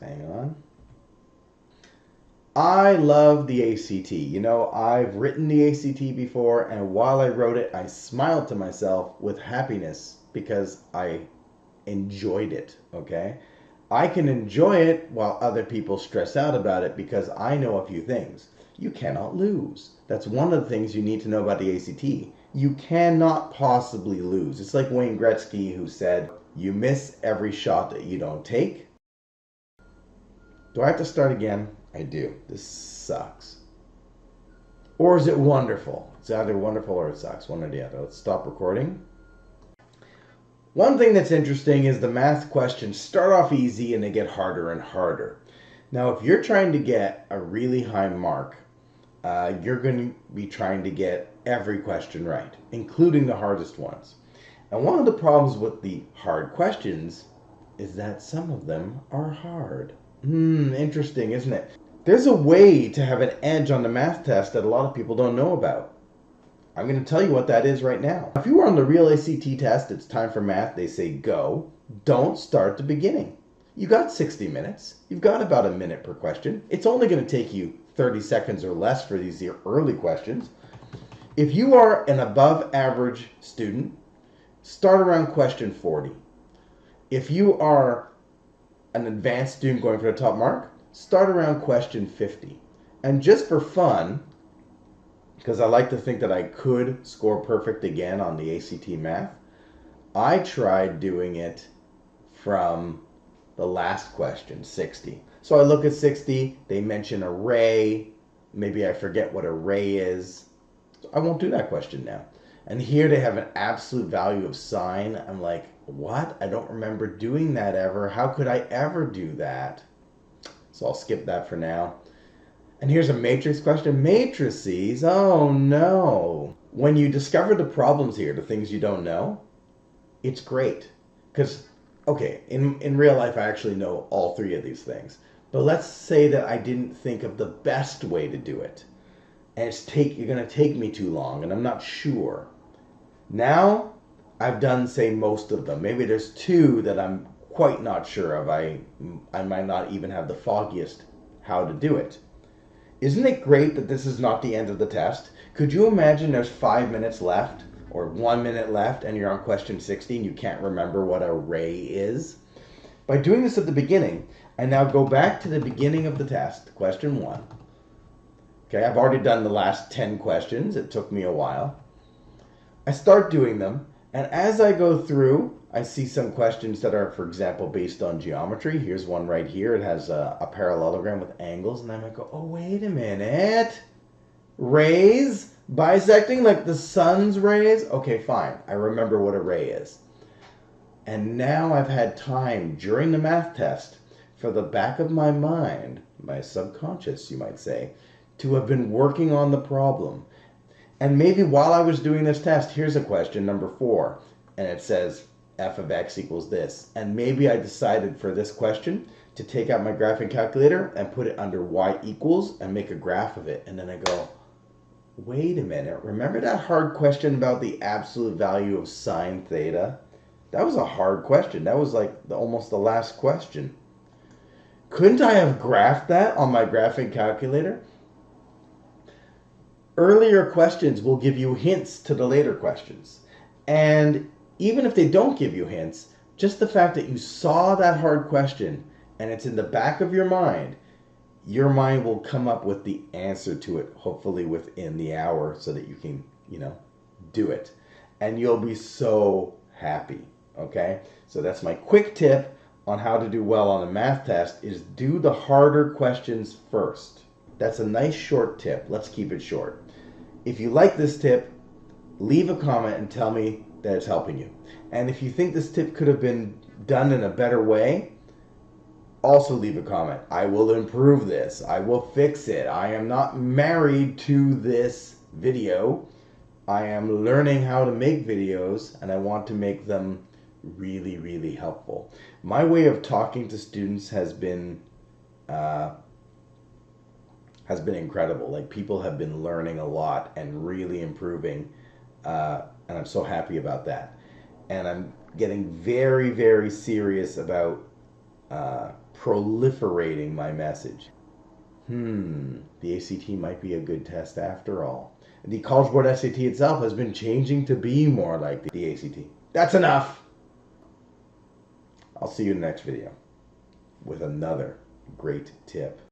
Hang on. I love the ACT. You know, I've written the ACT before, and while I wrote it, I smiled to myself with happiness because I enjoyed it, okay? I can enjoy it while other people stress out about it because I know a few things. You cannot lose. That's one of the things you need to know about the ACT. You cannot possibly lose. It's like Wayne Gretzky who said, you miss every shot that you don't take. Do I have to start again? I do. This sucks. Or is it wonderful? It's either wonderful or it sucks. One or the other. Let's stop recording. One thing that's interesting is the math questions start off easy and they get harder and harder. Now, if you're trying to get a really high mark, you're going to be trying to get every question right, including the hardest ones. And one of the problems with the hard questions is that some of them are hard. Interesting, isn't it? There's a way to have an edge on the math test that a lot of people don't know about. I'm going to tell you what that is right now. If you were on the real ACT test, it's time for math, they say go. Don't start the beginning. You got 60 minutes. You've got about a minute per question. It's only going to take you 30 seconds or less for these early questions. If you are an above average student, start around question 40. If you are an advanced student going for the top mark, start around question 50. And just for fun, because I like to think that I could score perfect again on the ACT math, I tried doing it from the last question, 60. So I look at 60, they mention array, maybe I forget what array is. So I won't do that question now. And here they have an absolute value of sign. I'm like, what? I don't remember doing that ever. How could I ever do that? So I'll skip that for now. And here's a matrix question. Matrices, oh no. When you discover the problems here, the things you don't know, it's great. Because, okay, in real life I actually know all three of these things. But let's say that I didn't think of the best way to do it. And you're going to take me too long, and I'm not sure. Now, I've done, say, most of them. Maybe there's two that I'm quite not sure of. I might not even have the foggiest how to do it. Isn't it great that this is not the end of the test? Could you imagine there's 5 minutes left or 1 minute left and you're on question 60 and you can't remember what array is? By doing this at the beginning, I now go back to the beginning of the test, question 1. Okay, I've already done the last 10 questions. It took me a while. I start doing them, and as I go through, I see some questions that are, for example, based on geometry. Here's one right here. It has a parallelogram with angles, and I might go, oh, wait a minute. Rays? Bisecting like the sun's rays? Okay, fine. I remember what a ray is. And now I've had time during the math test for the back of my mind, my subconscious, you might say, to have been working on the problem. And maybe while I was doing this test, here's a question, number 4, and it says f of x equals this. And maybe I decided for this question to take out my graphing calculator and put it under y equals and make a graph of it. And then I go, wait a minute, remember that hard question about the absolute value of sine theta? That was a hard question. That was like almost the last question. Couldn't I have graphed that on my graphing calculator? Earlier questions will give you hints to the later questions. And even if they don't give you hints, just the fact that you saw that hard question and it's in the back of your mind will come up with the answer to it, hopefully within the hour, so that you can, do it. And you'll be so happy, okay? So that's my quick tip on how to do well on a math test, is do the harder questions first. That's a nice short tip. Let's keep it short. If you like this tip, leave a comment and tell me that it's helping you. And if you think this tip could have been done in a better way, also leave a comment. I will improve this. I will fix it. I am not married to this video. I am learning how to make videos, and I want to make them really, really helpful. My way of talking to students has been incredible. Like, people have been learning a lot and really improving, and I'm so happy about that. And I'm getting very, very serious about proliferating my message. The ACT might be a good test after all. The College Board SAT itself has been changing to be more like the ACT. That's enough! I'll see you in the next video with another great tip.